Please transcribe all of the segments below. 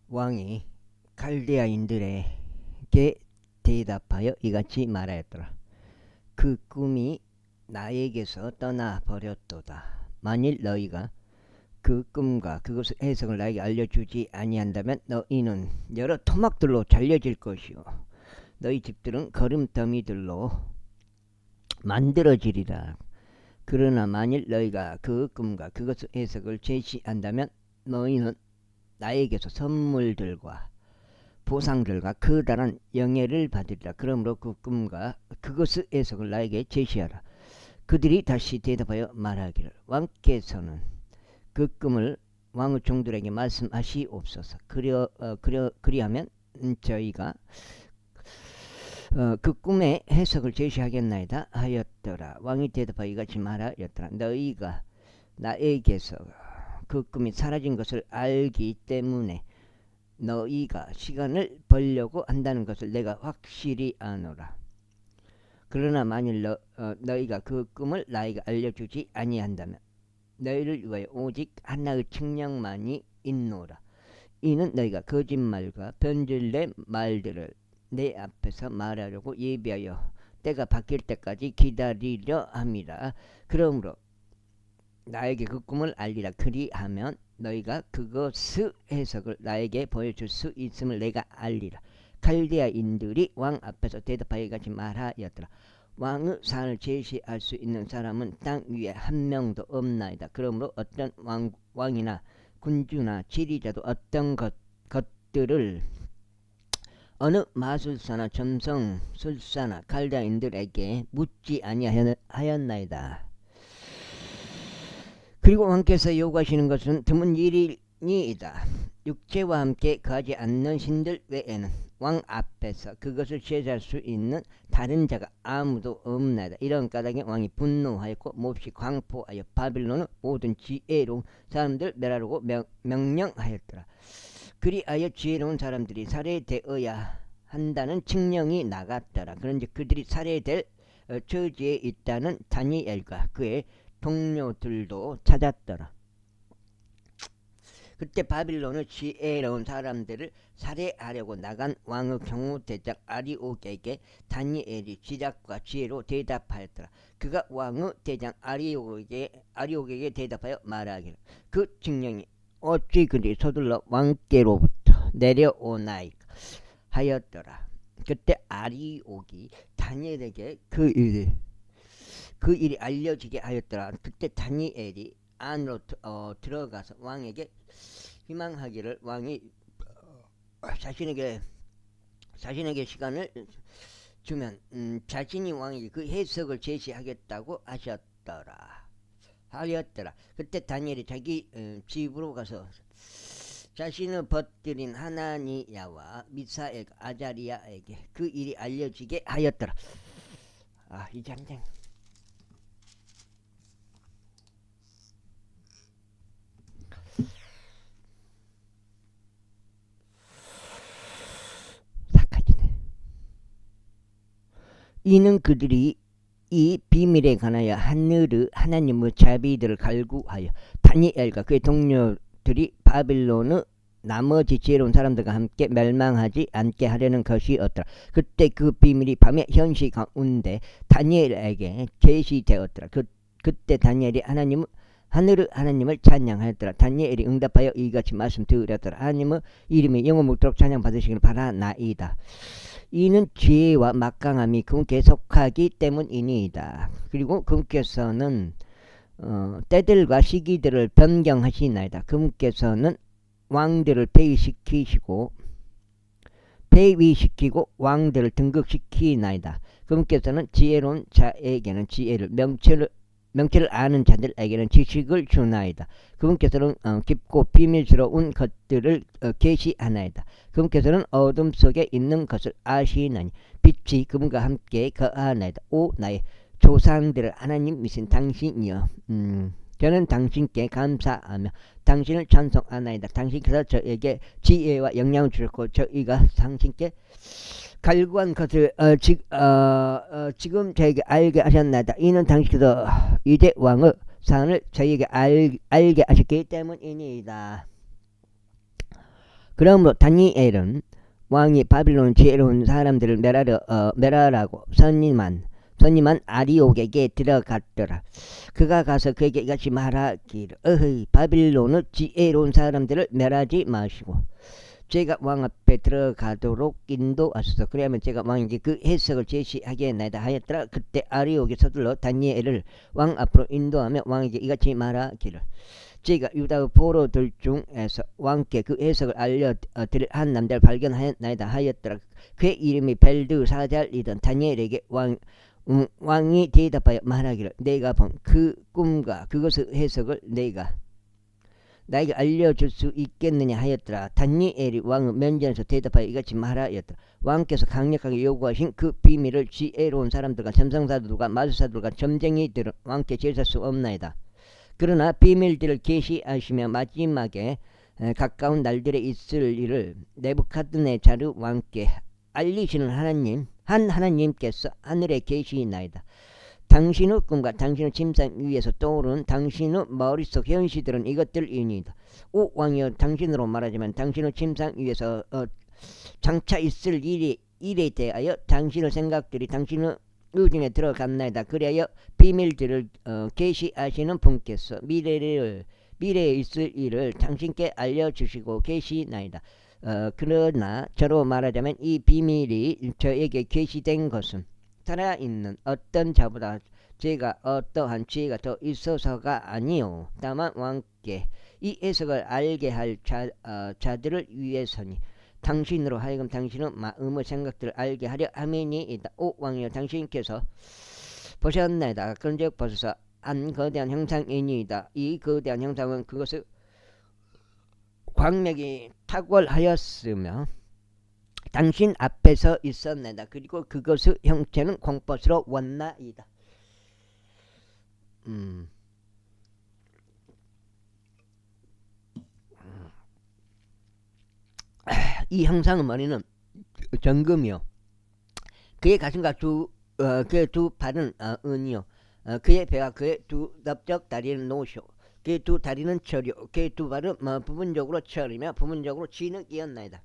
왕이 칼데아인들에게 대답하여 이같이 말하였더라. 그 꿈이 나에게서 떠나 버렸도다. 만일 너희가 그 꿈과 그것의 해석을 나에게 알려주지 아니한다면 너희는 여러 토막들로 잘려질 것이요 너희 집들은 거름더미들로 만들어지리라. 그러나 만일 너희가 그 꿈과 그것의 해석을 제시한다면 너희는 나에게서 선물들과 보상들과 커다란 영예를 받으리라. 그러므로 그 꿈과 그것의 해석을 나에게 제시하라. 그들이 다시 대답하여 말하기를 왕께서는 그 꿈을 왕의 종들에게 말씀하시옵소서. 그리하면 저희가 그 꿈의 해석을 제시하겠나이다 하였더라. 왕이 대답하여 이같이 말하였더라. 너희가 나에게서 그 꿈이 사라진 것을 알기 때문에 너희가 시간을 벌려고 한다는 것을 내가 확실히 아노라. 그러나 만일 너희가 그 꿈을 나에게 알려주지 아니한다면 너희를 위하여 오직 하나의 측량만이 있노라. 이는 너희가 거짓말과 변질된 말들을 내 앞에서 말하려고 예비하여 때가 바뀔 때까지 기다리려 함이라. 그러므로 나에게 그 꿈을 알리라. 그리하면 너희가 그것의 해석을 나에게 보여줄 수 있음을 내가 알리라. 칼데아인들이 왕 앞에서 대답하여 이같이 말하였더라. 왕의 사안을 제시할 수 있는 사람은 땅 위에 한 명도 없나이다. 그러므로 어떤 왕이나 군주나 지리자도 어떤 것들을 어느 마술사나 점성술사나 칼데아인들에게 묻지 아니하였나이다. 그리고 왕께서 요구하시는 것은 드문 일이니이다. 육체와 함께 거하지 않는 신들 외에는 왕 앞에서 그것을 제시할 수 있는 다른 자가 아무도 없나이다. 이런 까닭에 왕이 분노하였고 몹시 광포하여 바빌론의 모든 지혜로운 사람들 멸하라고 명령하였더라. 그리하여 지혜로운 사람들이 살해되어야 한다는 칙령이 나갔더라. 그런즉 그들이 살해될 처지에 있다는 다니엘과 그의 동료들도 찾았더라. 그때 바빌론의 지혜로운 사람들을 살해하려고 나간 왕의 경호대장 아리옥에게 다니엘이 지략과 지혜로 대답하였더라. 그가 왕의 대장 아리옥에게 대답하여 말하기를 그 칙령이 어찌 그리 서둘러 왕께로부터 내려오나이까 하였더라. 그때 아리옥이 다니엘에게 그 일이 알려지게 하였더라. 그때 다니엘이 안으로 들어가서 왕에게 희망하기를 왕이 자신에게 시간을 주면 자신이 왕에게 그 해석을 제시하겠다고 하였더라. 그때 다니엘이 자기 집으로 가서 자신을 벗들인 하나니야와 미사엘과 아자리야에게 그 일이 알려지게 하였더라. 이 장장 이는 그들이 이 비밀에 관하여 하나님의 자비들을 갈구하여 다니엘과 그의 동료들이 바빌론의 나머지 지혜로운 사람들과 함께 멸망하지 않게 하려는 것이었더라. 그때 그 비밀이 밤의 현시 가운데 다니엘에게 계시되었더라. 그때 다니엘이 하나님을 찬양하였더라. 다니엘이 응답하여 이같이 말씀드렸더라. 하나님의 이름이 영원토록 찬양받으시기를 바라나이다. 이는 지혜와 막강함이 그분께 속하기 때문이니이다. 그리고 그분께서는 때들과 시기들을 변경하시나이다. 그분께서는 왕들을 폐위시키고 왕들을 등극시키나이다. 그분께서는 지혜로운 자에게는 지혜를, 명철을 아는 자들에게는 지식을 주나이다. 그분께서는 깊고 비밀스러운 것들을 계시하나이다. 그분께서는 어둠 속에 있는 것을 아시나니 빛이 그분과 함께 거하나이다. 오 나의 조상들을 하나님이신 당신이여, 저는 당신께 감사하며 당신을 찬송하나이다. 당신께서 저에게 지혜와 영향을 주셨고 저희가 당신께 갈구한 것을 지금 저에게 알게 하셨나이다. 이는 당신께서 이제 왕의 사안을 저에게 알게 하셨기 때문이니이다. 그러므로 다니엘은 왕이 바빌론 지혜로운 사람들을 멸하라고 선임한 아리옥에게 들어갔더라. 그가 가서 그에게 이같이 말하기를 바빌론의 지혜로운 사람들을 멸하지 마시고 제가 왕 앞에 들어가도록 인도하소서. 그래야만 제가 왕에게 그 해석을 제시하겠나이다 하였더라. 그때 아리옥이 서둘러 다니엘을 왕 앞으로 인도하며 왕에게 이같이 말하기를 제가 유다의 포로들 중에서 왕께 그 해석을 알려드릴 한 남자를 발견하였나이다 하였더라. 그의 이름이 벨드사잘이던 다니엘에게 왕이 대답하여 말하기를 내가 본 그 꿈과 그것의 해석을 내가 나에게 알려줄 수 있겠느냐 하였더라. 다니엘이 왕의 면전에서 대답하여 이같이 말하였더라. 왕께서 강력하게 요구하신 그 비밀을 지혜로운 사람들과 점성사들과 마술사들과 점쟁이들은 왕께 제시할 수 없나이다. 그러나 비밀들을 계시하시며 마지막에 가까운 날들에 있을 일을 네부갓네자르 왕께 알리시는 하나님께서 하늘에 계시나이다. 당신의 꿈과 당신의 침상 위에서 떠오르는 당신의 머릿속 현시들은 이것들이니이다. 오 왕이여, 당신으로 말하자면 당신의 침상 위에서 장차 있을 일에 대하여 당신의 생각들이 당신의 의중에 들어갔나이다. 그리하여 비밀들을 계시하시는 분께서 미래에 있을 일을 당신께 알려주시고 계시나이다. 그러나 저로 말하자면 이 비밀이 저에게 계시된 것은 살아있는 어떤 자보다 제가 어떠한 지혜가 더 있어서가 아니요 다만 왕께 이 해석을 알게 할 자들을 위해서니 당신으로 하여금 당신의 마음의 생각들을 알게 하려 함이니이다. 오 왕이여, 당신께서 보셨나이다. 그런즉 보소서, 한 거대한 형상이니이다. 이 거대한 형상은 그것의 광맥이 탁월하였으며 당신 앞에서 있었나이다. 그리고 그것의 형체는 공포스러워 원나이다. 이 형상의 머리는 정금이요, 그의 가슴과 그의 두 팔은 은이요, 그의 배와 그의 두 넓적 다리는 노쇼, 그의 두 다리는 철이요, 그의 두 발은 부분적으로 철이며 부분적으로 진흙이었나이다.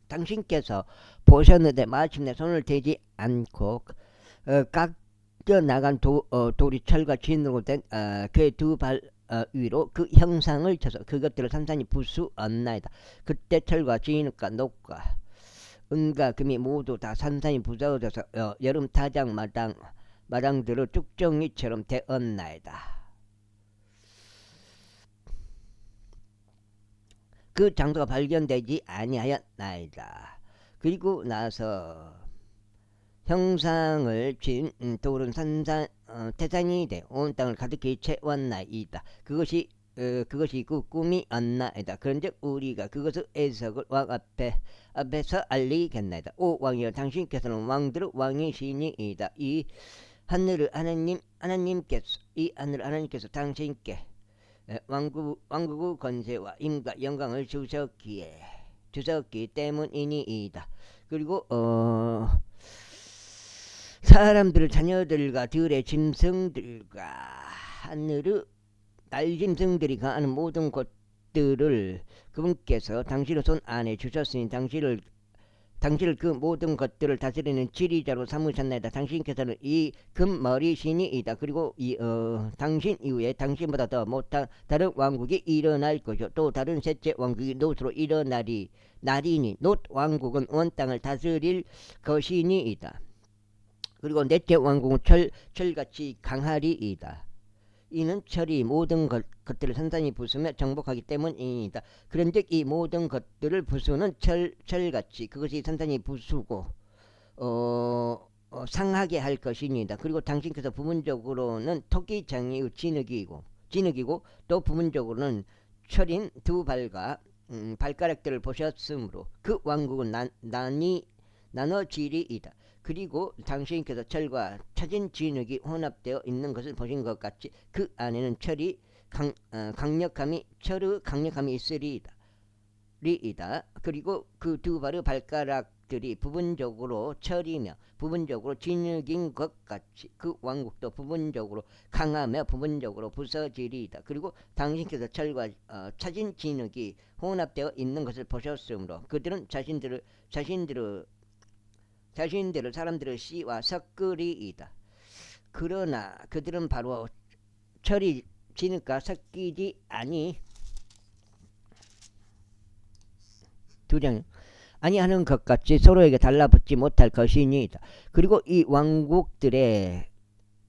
당신께서 보셨는데 마침내 손을 대지 않고 깎여 나간 돌이 철과 진으로 된 그의 두 발 위로 그 형상을 쳐서 그것들을 산산이 부수었나이다. 그때 철과 진흙과 녹과 은과 금이 모두 다 산산이 부서져서 여름 타작 마당들을 쭉정이처럼 되었나이다. 그 장소가 발견되지 아니하였나이다. 그리고 나서 형상을 쥔 돌은 태산이 돼 온 땅을 가득히 채웠나이다. 그것이 그 꿈이었나이다. 그런즉 우리가 그것의 해석을 왕 앞에서 알리겠나이다. 오 왕이여, 당신께서는 왕들의 왕이시니이다. 이 하늘 하나님께서 당신께 왕국의 권세와 힘과 영광을 주셨기 때문이니이다. 그리고 사람들을 자녀들과 들의 짐승들과 하늘의 날짐승들이 가는 모든 것들을 그분께서 당신의 손 안에 주셨으니 당신을 그 모든 것들을 다스리는 지리자로 삼으셨나이다. 당신께서는 이 금머리신이이다. 그리고 당신 이후에 당신보다 더 못한 다른 왕국이 일어날 것이요, 또 다른 셋째 왕국이 놋으로 일어나리니 놋 왕국은 온 땅을 다스릴 것이니이다. 그리고 넷째 왕국은 철같이 강하리이다. 이는 철이 모든 것들을 산산히 부수며 정복하기 때문이다. 그런즉 이 모든 것들을 부수는 철같이 그것이 산산히 부수고 상하게 할 것이니이다. 그리고 당신께서 부분적으로는 토끼장이의 진흙이고 또 부분적으로는 철인 두 발과 발가락들을 보셨으므로 그 왕국은 나눠지리이다. 그리고 당신께서 철과 차진 진흙이 혼합되어 있는 것을 보신 것 같이 그 안에는 철의 강력함이 있으리이다. 그리고 그 두 발의 발가락 왕국들이 부분적으로 철이며 부분적으로 진흙인 것 같이 그 왕국도 부분적으로 강하며 부분적으로 부서지리이다. 그리고 당신께서 철과 차진 진흙이 혼합되어 있는 것을 보셨으므로 그들은 자신들을 사람들의 씨와 섞으리이다. 그러나 그들은 바로 철이 진흙과 섞이지 아니 아니하는 것 같이 서로에게 달라붙지 못할 것이니이다. 그리고 이 왕국들의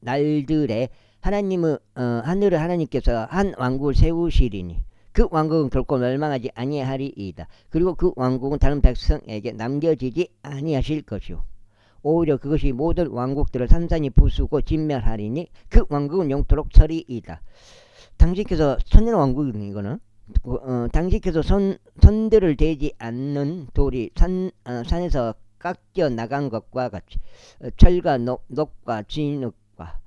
날들에 하늘의 하나님께서 한 왕국을 세우시리니 그 왕국은 결코 멸망하지 아니하리이다. 그리고 그 왕국은 다른 백성에게 남겨지지 아니하실 것이요 오히려 그것이 모든 왕국들을 산산이 부수고 진멸하리니 그 왕국은 영토록 서리이다. 당신께서 천년 왕국이거든 이거는. 당신께서 손들을 대지 않는 돌이 산에서 깎여 나간 것과 같이 철과 녹과 진흙과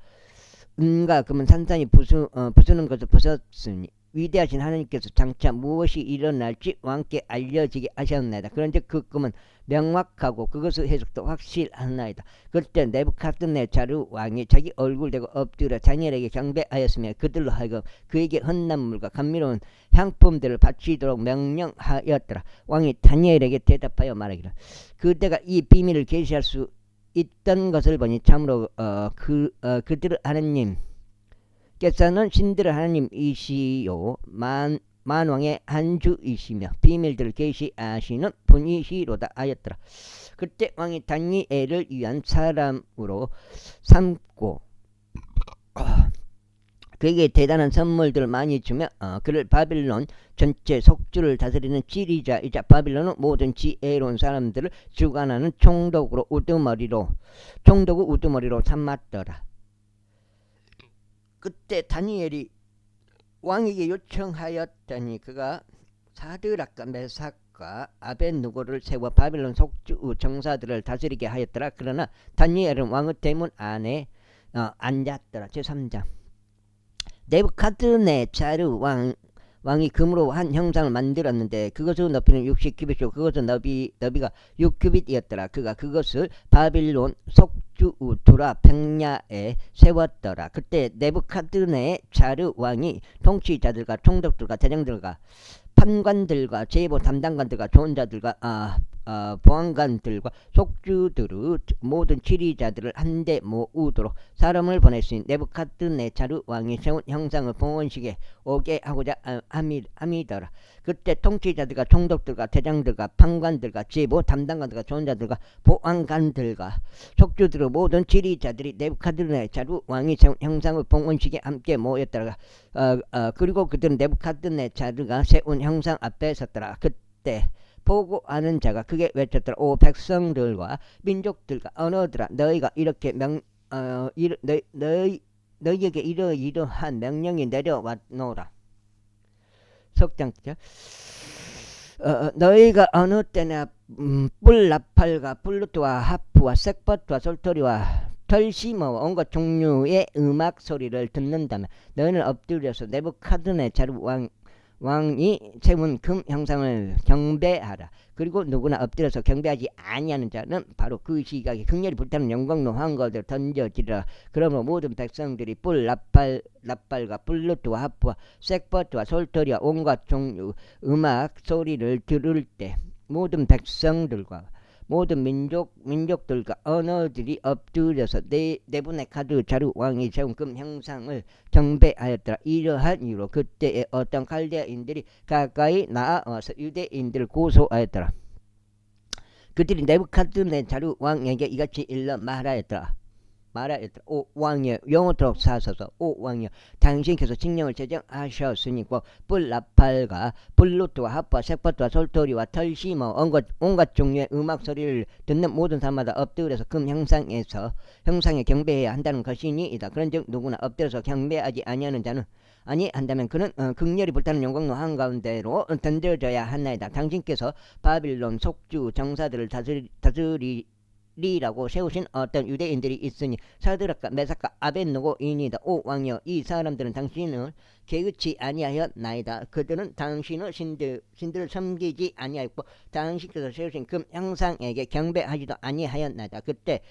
은과 금은 산산이 부수는 것을 보셨으니 위대하신 하나님께서 장차 무엇이 일어날지 왕께 알려지게 하셨나이다. 그런즉 그 꿈은 명확하고 그것의 해석도 확실하나이다. 그때 네부갓네자르 왕이 자기 얼굴 대고 엎드려 다니엘에게 경배하였으며 그들로 하여금 그에게 헌난물과 감미로운 향품들을 바치도록 명령하였더라. 왕이 다니엘에게 대답하여 말하기를 그대가 이 비밀을 계시할 수 있던 것을 보니 참으로 그들의 하나님께서는 신들의 하나님이시요 만왕의 한주이시며 비밀들을 계시하시는 분이시로다 하였더라. 그때 왕이 다니엘을 위한 사람으로 삼고 그에게 대단한 선물들을 많이 주며 그를 바빌론 전체 속주를 다스리는 지리자이자 바빌론의 모든 지혜로운 사람들을 주관하는 총독의 우두머리로 삼았더라. 그때 다니엘이 왕에게 요청하였더니 그가 사드락과 메삭과 아벤누고를 세워 바빌론 속주 정사들을 다스리게 하였더라. 그러나 다니엘은 왕의 대문 안에 앉았더라. 제3장 네부갓네자르 왕이 금으로 한 형상을 만들었는데 그것의 높이는 60규빗이고 그것의 너비가 6규빗이었더라. 그가 그것을 바빌론 속주 두라 평야에 세웠더라. 그때 네부갓네자르 왕이 통치자들과 총독들과 대장들과 판관들과 제보 담당관들과 조언자들과 보안관들과 속주들의 모든 지리자들을 한데 모으도록 사람을 보냈으니 네부갓네자르 왕이 세운 형상을 봉헌식에 오게 하고자 함이더라. 그때 통치자들과 총독들과 대장들과 판관들과 제보 담당관들과 조언자들과 보안관들과 속주들의 모든 지리자들이 네부갓네자르 왕이 세운 형상을 봉헌식에 함께 모였더라. 그리고 그들은 네부갓네자르가 세운 형상 앞에 섰더라. 그때 보고 아는 자가 크게 외쳤더라. 오 백성들과 민족들과 언어들아 너희가 이렇게 너희에게 이러한 명령이 내려왔노라. 석장자 너희가 어느 때나 뿔나팔과 플루트와 하프와 색버트와 솔토리와 털시머와 온갖 종류의 음악 소리를 듣는다면 너희는 엎드려서 네부갓네자르 왕이 세운 금 형상을 경배하라. 그리고 누구나 엎드려서 경배하지 아니하는 자는 바로 그 시각에 극렬히 불타는 영광로 황거를 던져지리라. 그러므로 모든 백성들이 나팔과 플루트와 하프와 색버트와 솔토리와 온갖 종류 음악 소리를 들을 때 모든 백성들과 모든 민족들과 언어들이 엎드려서 네부갓네자르 왕이 세운 금 형상을 경배하였더라. 이러한 이유로 그때에 어떤 갈대아인들이 가까이 나와서 유대인들을 고소하였더라. 그들이 네부갓네자르 왕에게 이같이 일러 말하였더라. 오 왕이여 영원토록 사소서. 오 왕이여 당신께서 칙령을 제정하셨으니까 뿔나팔과 플루트와 하프와 색버트와 솔토리와 털시머 온갖 종류의 음악 소리를 듣는 모든 사람마다 엎드려서 금 형상에 경배해야 한다는 것이니이다. 그런즉 누구나 엎드려서 경배하지 아니하는 자는 한다면 그는 극렬히 불타는 영광로 한가운데로 던져져야 하나이다. 당신께서 바빌론 속주 정사들을 사실이라고 세우신 어떤 유대인들이 있으니 사드락과 메삭과 아벳느고이니이다. 오 왕이여, 이 사람들은 당신을 개의치 아니하였나이다. 그들은 당신의 신들을 섬기지 아니하였고 당신께서 세우신 금 형상에게 경배하지도 아니하였나이다. 그때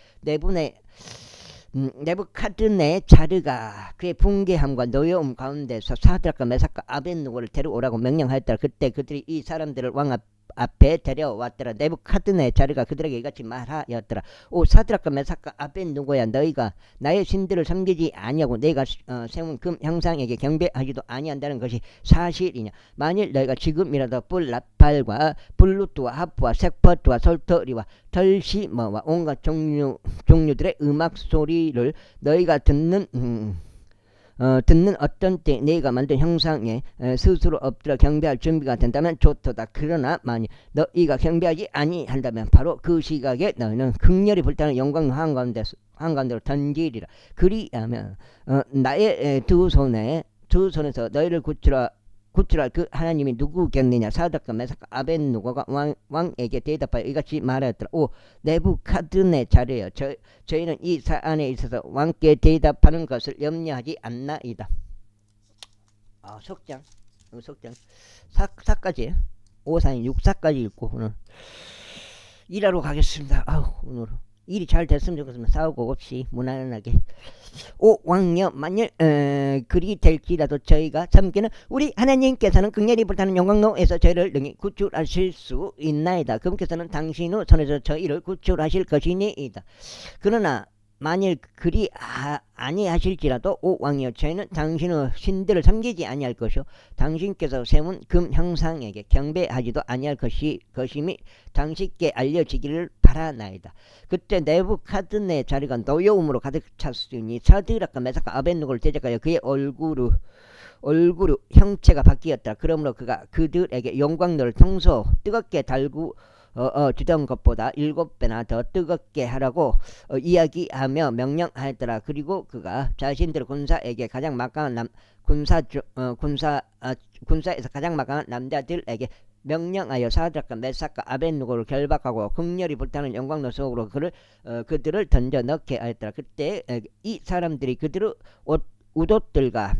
네부카드네자르가 그의 붕괴함과 노여움 가운데서 사드락과 메삭과 아벳느고를 데려오라고 명령하였더라. 그때 그들이 이 사람들을 왕 앞에 데려왔더라. 네부카드네자르가 그들에게 이같이 말하였더라. 오 사드락과 메삭과 아벳느고야, 너희가 나의 신들을 섬기지 아니하고 내가 세운 금 형상에게 경배하지도 아니한다는 것이 사실이냐? 만일 너희가 지금이라도 뿔나팔과 블루투와 하프와 색퍼트와 솔터리와 털시머와 온갖 종류들의 음악 소리를 너희가 듣는 어떤 때 네가 만든 형상에 스스로 엎드려 경배할 준비가 된다면 좋도다. 그러나 만일 너희가 경배하지 아니한다면 바로 그 시각에 너희는 극렬히 불타는 영광 한가운데로 던지리라. 그리하면 나의 두 손에서 너희를 구출할 그 하나님이 누구겠느냐? 사드락과 메삭과 아벳느고가 왕에게 대답하여 이같이 말하였더라. 오 네부카드네자르여, 저희는 이 사안에 있어서 왕께 대답하는 것을 염려하지 않나이다. 석장 4까지 5사인 6사까지 읽고 오늘 일하러 가겠습니다. 오늘 일이 잘 됐으면 좋겠습니다. 싸우고 없이 무난하게. 오 왕여, 만일 그리 될지라도 저희가 섬기는 우리 하나님께서는 극렬히 불타는 영광로에서 저희를 능히 구출하실 수 있나이다. 그분께서는 당신의 손에서 저희를 구출하실 것이니이다. 그러나 만일 그리 아니하실지라도 오 왕이여, 저희는 당신의 신들을 섬기지 아니할 것이요 당신께서 세운 금 형상에게 경배하지도 아니할 것임이 당신께 알려지기를 바라나이다. 그때 네부카드네자르가 노여움으로 가득 찼으니 사드락과 메삭과 아벳느고를 대적하여 그의 얼굴의 형체가 바뀌었다. 그러므로 그가 그들에게 영광로를 평소 뜨겁게 주던 것보다 7배나 더 뜨겁게 하라고 이야기하며 명령하였더라. 그리고 그가 자신들의 군사에게 가장 막강한 군사에서 가장 막강한 남자들에게 명령하여 사드락과 메삭과 아벳느고를 결박하고 극렬히 불타는 영광로 속으로 그들을 던져 넣게 하였더라. 그때 이 사람들이 그들의 웃옷들과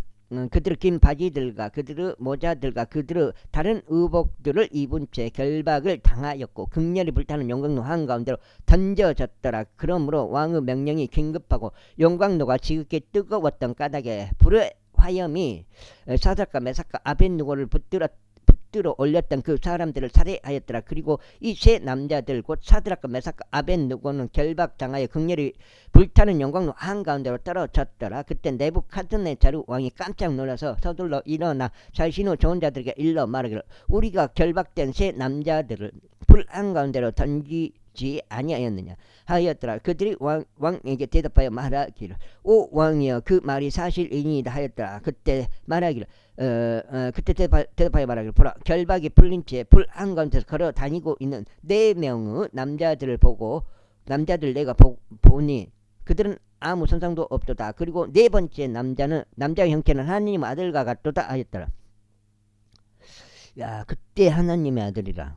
그들의 긴 바지들과 그들의 모자들과 그들의 다른 의복들을 입은 채 결박을 당하였고 극렬히 불타는 영광로 한가운데로 던져졌더라. 그러므로 왕의 명령이 긴급하고 영광로가 지극히 뜨거웠던 까닭에 불의 화염이 사드락과 메삭과 아벳느고를 붙들어 올렸던 그 사람들을 살해하였더라. 그리고 이 세 남자들 곧 사드락과 메삭과 아벳느고는 결박당하여 극렬히 불타는 영광로 한가운데로 떨어졌더라. 그때 네부카드네자르 왕이 깜짝 놀라서 서둘러 일어나 자신의 좋은 자들에게 일러 말하기를, 우리가 결박된 세 남자들을 불 한가운데로 던지지 아니하였느냐 하였더라. 그들이 왕에게 대답하여 말하기를, 오 왕이여, 그 말이 사실이니이다 하였더라. 그때 대답하여 말하기를, 보라, 결박이 풀린 채 불 한가운데서 걸어 다니고 있는 4명의 남자들 내가 보니 그들은 아무 손상도 없도다. 그리고 4번째 남자의 형체는 하나님의 아들과 같도다 하였더라. 야, 그때 하나님의 아들이라.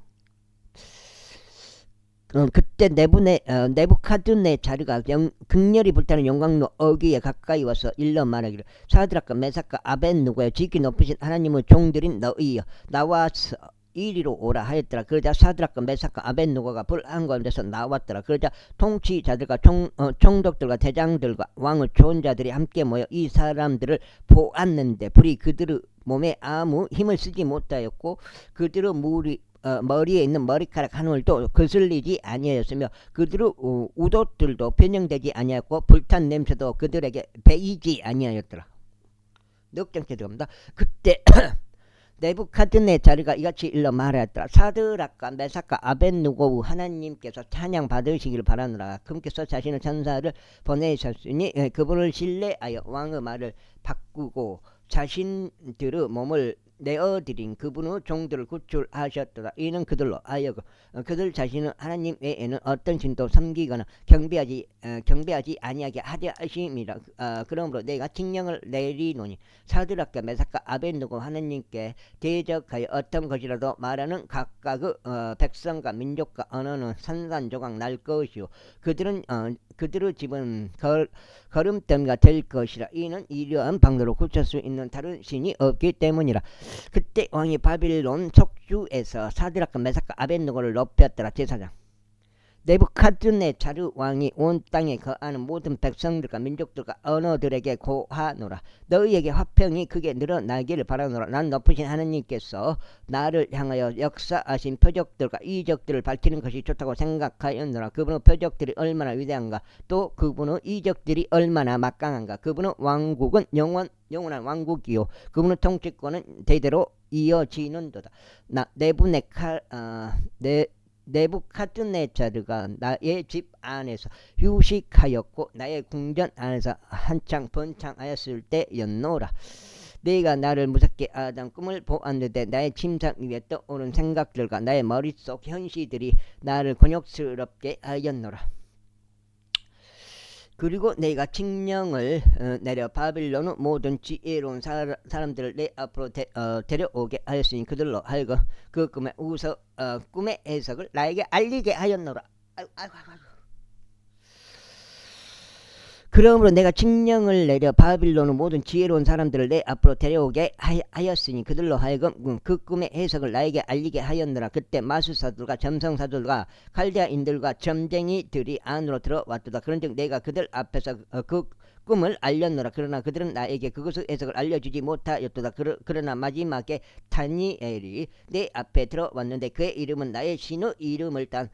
그때 네부카드네자르가 극렬히 불타는 영광로 어귀에 가까이 와서 일러 말하기를, 사드락과 메삭과 아벳느고여, 지극히 높으신 하나님의 종들인 너희여, 나와서 이리로 오라 하였더라. 그러자 사드락과 메삭과 아벳느고가 불 한가운데서 나왔더라. 그러자 통치자들과 총독들과 대장들과 왕의 좋은 자들이 함께 모여 이 사람들을 보았는데 불이 그들의 몸에 아무 힘을 쓰지 못하였고 그들의 머리에 있는 머리카락 한 올도 거슬리지 아니하였으며 그들의 웃옷들도 변형되지 아니하였고 불탄 냄새도 그들에게 배이지 아니하였더라. 넉장째 들어갑니다. 그때 네부카드네자르가 이같이 일러 말하였더라. 사드락과 메삭과 아벳느고 하나님께서 찬양 받으시기를 바라노라. 그분께서 자신의 천사를 보내셨으니 그분을 신뢰하여 왕의 말을 바꾸고 자신들의 몸을 내어드린 그분의 종들을 구출하셨도다. 이는 그들로 하여금 그들 자신은 하나님 외에는 어떤 신도 섬기거나 경배하지 아니하게 하려 하심이라. 그러므로 내가 칙령을 내리노니 사드락과 메삭과 아벳느고 하나님께 대적하여 어떤 것이라도 말하는 각각의 백성과 민족과 언어는 산산조각 날 것이요 그들의 집은 걸음더미가 될 것이라. 이는 이러한 방도로 고칠 수 있는 다른 신이 없기 때문이라. 그때 왕이 바빌론 속주에서 사드락과 메삭과 아벳느고를 높였더라. 제사장 네부갓네자르 왕이 온 땅에 거하는 모든 백성들과 민족들과 언어들에게 고하노라. 너희에게 화평이 크게 늘어나기를 바라노라. 난 높으신 하나님께서 나를 향하여 역사하신 표적들과 이적들을 밝히는 것이 좋다고 생각하였노라. 그분의 표적들이 얼마나 위대한가, 또 그분의 이적들이 얼마나 막강한가. 그분의 왕국은 영원한 왕국이요 그분의 통치권은 대대로 이어지는도다. 네부갓네자르가 나의 집 안에서 휴식하였고 나의 궁전 안에서 한창 번창하였을 때였노라. 네가 나를 무섭게 하던 꿈을 보았는데 나의 침상 위에 떠오른 생각들과 나의 머릿속 현시들이 나를 곤욕스럽게 하였노라. 그리고 내가 칙령을 내려 바빌론의 모든 지혜로운 사람들을 내 앞으로 데려오게 하였으니 그들로 하여금 그 꿈의 해석을 나에게 알리게 하였노라. 그러므로 내가 칙령을 내려 바빌론의 모든 지혜로운 사람들을 내 앞으로 데려오게 하였으니 그들로 하여금 그 꿈의 해석을 나에게 알리게 하였노라. 그때 마술사들과 점성사들과 칼데아인들과 점쟁이들이 안으로 들어왔도다. 그런즉 내가 그들 앞에서 그 꿈을 알렸노라. 그러나 그들은 나에게 그것의 해석을 알려주지 못하였도다. 그러나 마지막에 다니엘이 내 앞에 들어왔는데 그의 이름은 나의 신의 이름을 딴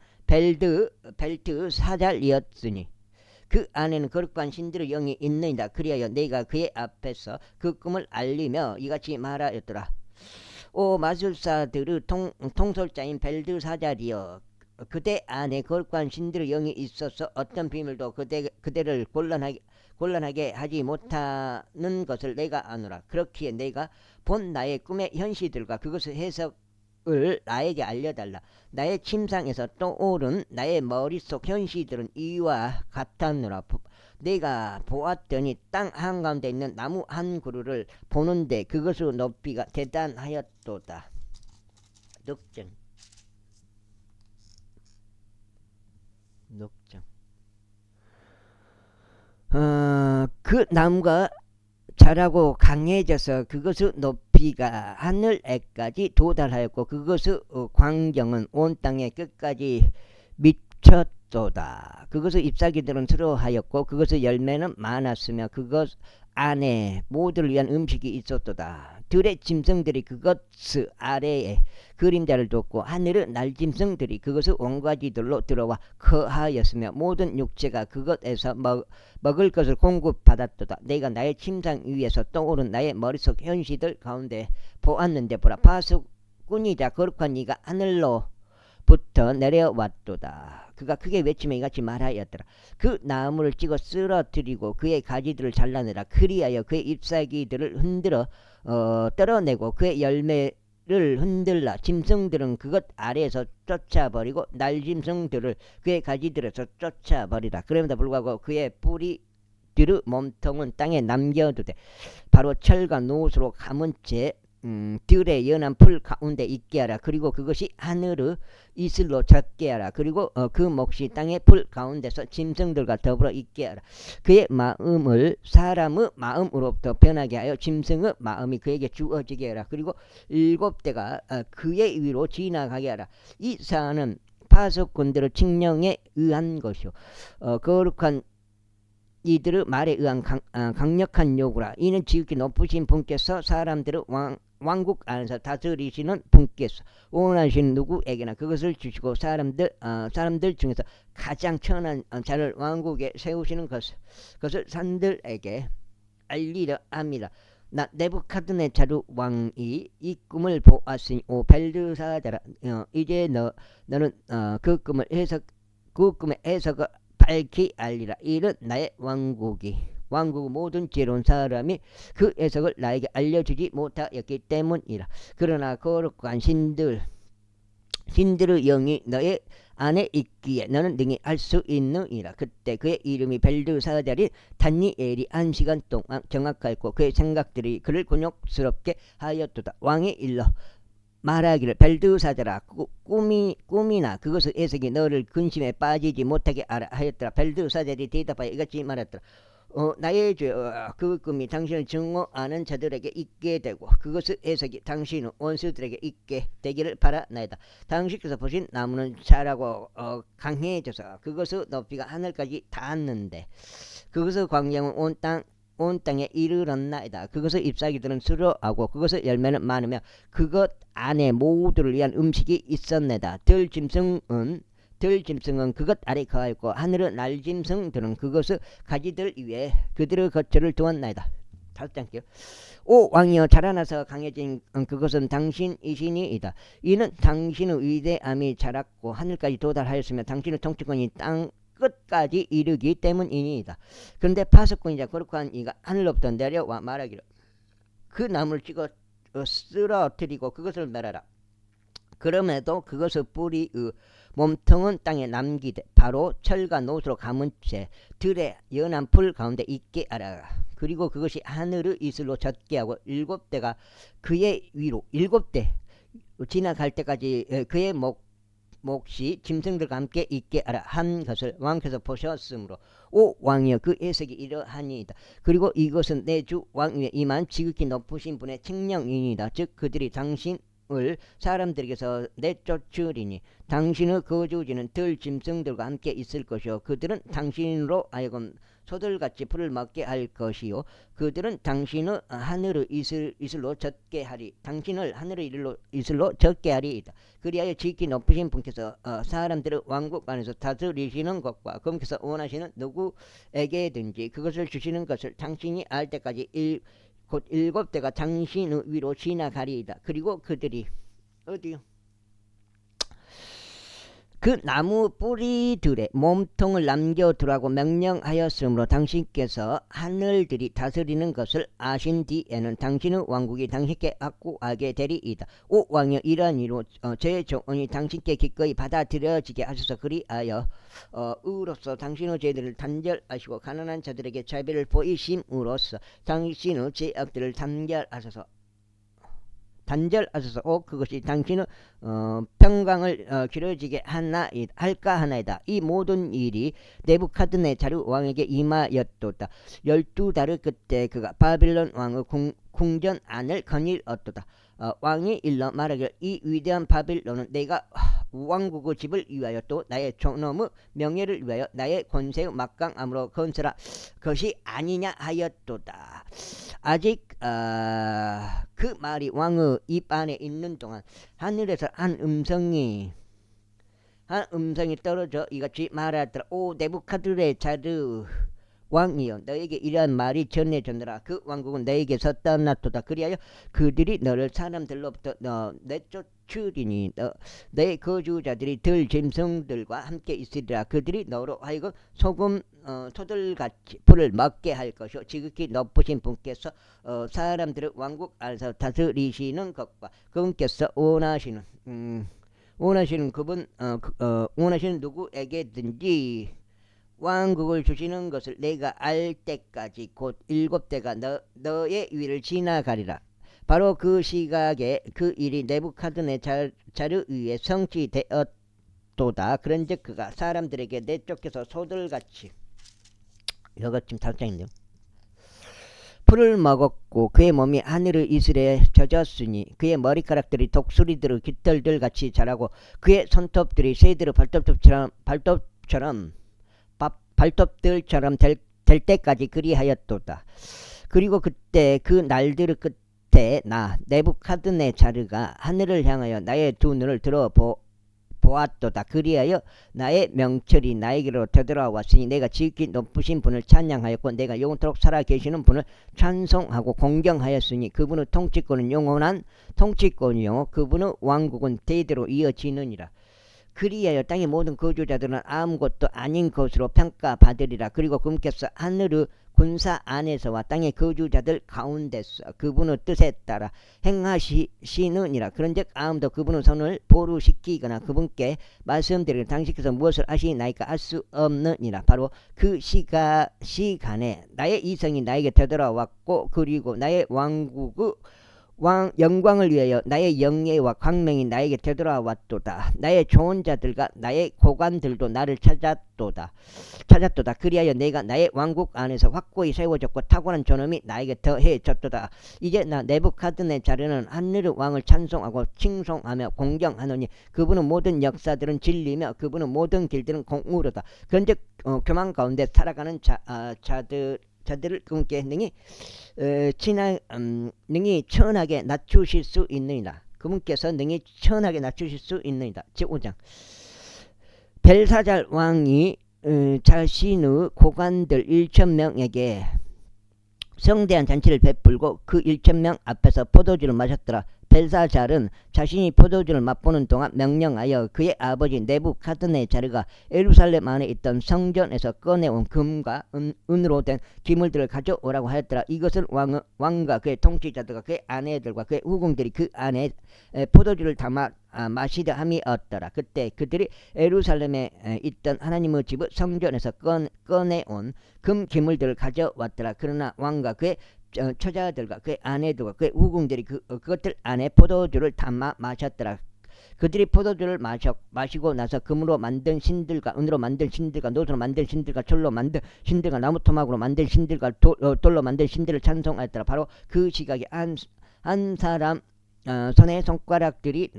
벨트사잘이었으니 그 안에는 거룩한 신들의 영이 있느니라. 그리하여 내가 그의 앞에서 그 꿈을 알리며 이같이 말하였더라. 오 마술사들의 통솔자인 벨드사잘이여, 그대 안에 거룩한 신들의 영이 있어서 어떤 비밀도 그대를 곤란하게 하지 못하는 것을 내가 아노라. 그렇기에 내가 본 나의 꿈의 현시들과 그것의 해석을 나에게 알려달라. 나의 침상에서 떠오른 나의 머릿속 현시들은 이와 같았노라. 내가 보았더니 땅 한가운데 있는 나무 한 그루를 보는데 그것의 높이가 대단하였도다. 녹정 그 나무가 자라고 강해져서 그것의 높이가 하늘에까지 도달하였고 그것의 광경은 온 땅의 끝까지 미쳤도다. 그것의 잎사귀들은 수려하였고 그것의 열매는 많았으며 그것 안에 모두를 위한 음식이 있었도다. 들의 짐승들이 그것 아래에 그림자를 뒀고 하늘의 날짐승들이 그것의 원가지들로 들어와 거하였으며 모든 육체가 그것에서 먹을 것을 공급받았도다. 내가 나의 침상 위에서 떠오른 나의 머릿속 현시들 가운데 보았는데 보라, 파수꾼이자 거룩한 이가 하늘로부터 내려왔도다. 그가 크게 외치며 이같이 말하였더라. 그 나무를 찍어 쓰러뜨리고 그의 가지들을 잘라내라. 그리하여 그의 잎사귀들을 흔들어 떨어내고 그의 열매를 흔들라. 짐승들은 그것 아래에서 쫓아버리고 날짐승들을 그의 가지들에서 쫓아버리라. 그럼에도 불구하고 그의 뿌리들의 몸통은 땅에 남겨두되 바로 철과 노수로 감은 채 들의 연한 풀 가운데 있게 하라. 그리고 그것이 하늘의 이슬로 젖게 하라. 그리고 그 몫이 땅의 풀 가운데서 짐승들과 더불어 있게 하라. 그의 마음을 사람의 마음으로부터 변하게 하여 짐승의 마음이 그에게 주어지게 하라. 그리고 7대가 그의 위로 지나가게 하라. 이 사안은 파수꾼들의 칙령에 의한 것이요 거룩한 이들의 말에 의한 강력한 요구라. 이는 지극히 높으신 분께서 사람들의 왕국 안에서 다스리시는 분께서 원하시는 누구에게나 그것을 주시고 사람들 중에서 가장 천한 자를 왕국에 세우시는 것을 산들에게 알리려 합니다. 네부갓네자르 왕이 이 꿈을 보았으니 오 벨드사자라, 이제 너는 그 꿈의 해석을 밝히 알리라. 이는 나의 왕국이 왕국의 모든 지혜로운 사람이 그 해석을 나에게 알려주지 못하였기 때문이라. 그러나 거룩한 신들의 영이 너의 안에 있기에 너는 능히 할 수 있느니라. 그때 그의 이름이 벨드사자리 다니엘이 1시간 동안 정확하였고 그의 생각들이 그를 곤욕스럽게 하였도다. 왕이 일러 말하기를 벨드사자라 꿈이나 그것의 해석이 너를 근심에 빠지지 못하게 하라 하였더라. 벨드사자리 대답하여 이같이 말했더라. 나의 죄 그 꿈이 당신을 증오하는 자들에게 있게 되고 그것의 해석이 당신의 원수들에게 있게 되기를 바라나이다. 당신께서 보신 나무는 자라고 강해져서 그것의 높이가 하늘까지 닿았는데 그것의 광량은 온 땅에 이르렀나이다. 그것의 잎사귀들은 수려하고 그것의 열매는 많으며 그것 안에 모두를 위한 음식이 있었나이다. 들짐승은 그것 아래 거하였고 하늘의 날짐승들은 그것의 가지들 위에 그들의 거처를 두었나이다. 다섯 장게요. 오 왕이여 자라나서 강해진 그것은 당신이시니이다. 이는 당신의 위대함이 자랐고 하늘까지 도달하였으며 당신의 통치권이 땅 끝까지 이르기 때문이니이다. 그런데 파수꾼이자 거룩한 이가 하늘로부터 내려와 말하기를 그 나무를 찍어 쓰러뜨리고 그것을 멸하라. 그럼에도 그것의 뿌리의 몸통은 땅에 남기되 바로 철과 노수로 감은 채 들의 연한 풀 가운데 있게 하라. 그리고 그것이 하늘의 이슬로 젖게 하고 7대가 그의 위로 7대 지나갈 때까지 그의 몫이 짐승들과 함께 있게 하라 한 것을 왕께서 보셨으므로 오 왕이여 그 해석이 이러하니이다. 그리고 이것은 내 주 왕 위에 임한 지극히 높으신 분의 칙령이니이다. 즉 그들이 당신을 사람들에게서 내쫓으리니 당신의 거주지는 들짐승들과 함께 있을 것이요 그들은 당신으로 하여금 소들같이 풀을 먹게 할 것이요 그들은 당신의 하늘의 이슬로 젖게 하리. 당신을 하늘의 이슬로 젖게 하리이다. 그리하여 지극히 높으신 분께서 사람들의 왕국 안에서 다스리시는 것과 그분께서 원하시는 누구에게든지 그것을 주시는 것을 당신이 알 때까지 곧 7대가 당신의 위로 지나가리이다. 그리고 그들이 어디요? 그 나무 뿌리들의 몸통을 남겨두라고 명령하였으므로 당신께서 하늘들이 다스리는 것을 아신 뒤에는 당신의 왕국이 당신께 확고하게 되리이다. 오 왕이여 이러한 이로 제 조언이 당신께 기꺼이 받아들여지게 하소서. 그리하여 의로서 당신의 죄들을 단절하시고 가난한 자들에게 자비를 보이심으로써 당신의 죄악들을 단절하소서. 그것이 당신의 평강을 길어지게 할까 하나이다. 이 모든 일이 네부카드네자르 왕에게 임하였도다. 12달의 그때 그가 바빌론 왕의 궁전 안을 거닐었도다. 왕이 일러 말하기를 이 위대한 바빌론은 내가 왕국의 집을 위하여 또 나의 존엄의 명예를 위하여 나의 권세의 막강함으로 건설한 것이 아니냐 하였도다. 아직 그 말이 왕의 입 안에 있는 동안 하늘에서 한 음성이 떨어져 이같이 말하더라. 오 네부카드네자르 왕이여 너에게 이러한 말이 전해졌느라. 그 왕국은 너에게서 떠났도다. 그리하여 그들이 너를 사람들로부터 내쫓으리니 너의 거주자들이 들짐승들과 함께 있으리라. 그들이 너로 하여금 소들같이 풀을 먹게 할 것이요 지극히 높으신 분께서 사람들의 왕국 안에서 다스리시는 것과 그분께서 원하시는 그분 원하시는 누구에게든지 왕국을 주시는 것을 내가 알 때까지 곧 7대가 너의 위를 지나가리라. 바로 그 시각에 그 일이 네부카드네자르 위에 성취되었도다. 그런즉 그가 사람들에게 내쫓겨서 소들같이 이거 지금 다섯 장인데요. 풀을 먹었고 그의 몸이 하늘의 이슬에 젖었으니 그의 머리카락들이 독수리들의 깃털들같이 자라고 그의 손톱들이 새들의 발톱들처럼 될 때까지 그리하였도다. 그리고 그때 그 날들의 끝에 나 네부카드네자르가 하늘을 향하여 나의 두 눈을 들어 보았도다. 그리하여 나의 명철이 나에게로 되돌아왔으니 내가 지극히 높으신 분을 찬양하였고 내가 영원토록 살아계시는 분을 찬송하고 공경하였으니 그분의 통치권은 영원한 통치권이요 그분의 왕국은 대대로 이어지느니라. 그리하여 땅의 모든 거주자들은 아무것도 아닌 것으로 평가받으리라. 그리고 그분께서 하늘의 군사 안에서와 땅의 거주자들 가운데서 그분의 뜻에 따라 행하시느니라. 그런즉 아무도 그분의 손을 보루시키거나 그분께 말씀드리기를 당신께서 무엇을 하시나이까 알 수 없느니라. 바로 그 시간에 나의 이성이 나에게 되돌아왔고 그리고 나의 왕국의 영광을 위하여 나의 영예와 광명이 나에게 되돌아왔도다. 나의 좋은 자들과 나의 고관들도 나를 찾았도다. 그리하여 내가 나의 왕국 안에서 확고히 세워졌고 탁월한 존엄이 나에게 더해졌도다. 이제 나 네부갓네자르는 하늘의 왕을 찬송하고 칭송하며 공경하노니 그분의 모든 역사들은 진리며 그분의 모든 길들은 공의로다. 그런즉 교만 가운데 살아가는 자들을 그분께 능히 천하게 낮추실 수 있느니라. 그분께서 능히 천하게 낮추실 수 있느니라. 제5장 벨사잘 왕이 자신의 고관들 1,000명에게 성대한 잔치를 베풀고 그 1,000명 앞에서 포도주를 마셨더라. 벨사잘은 자신이 포도주를 맛보는 동안 명령하여 그의 아버지 네부갓네자르가 예루살렘 안에 있던 성전에서 꺼내온 금과 은으로 된 기물들을 가져오라고 하였더라. 이것을 왕과 그의 통치자들과 그의 아내들과 그의 후궁들이 그 안에 포도주를 담아 마시려 함이었더라. 그때 그들이 예루살렘에 있던 하나님의 집의 성전에서 꺼내온 금 기물들을 가져왔더라. 그러나 왕과 그의 처자들과 그의 아내들과 그의 후궁들이 그것들 안에 포도주를 담아 마셨더라. 그들이 포도주를 마시고 나서 금으로 만든 신들과 은으로 만든 신들과 노소로 만든 신들과 철로 만든 신들과 나무 토막으로 만든 신들과 돌로 만든 신들을 찬송하였더라. 바로 그 시각에 한 사람 손의 손가락들이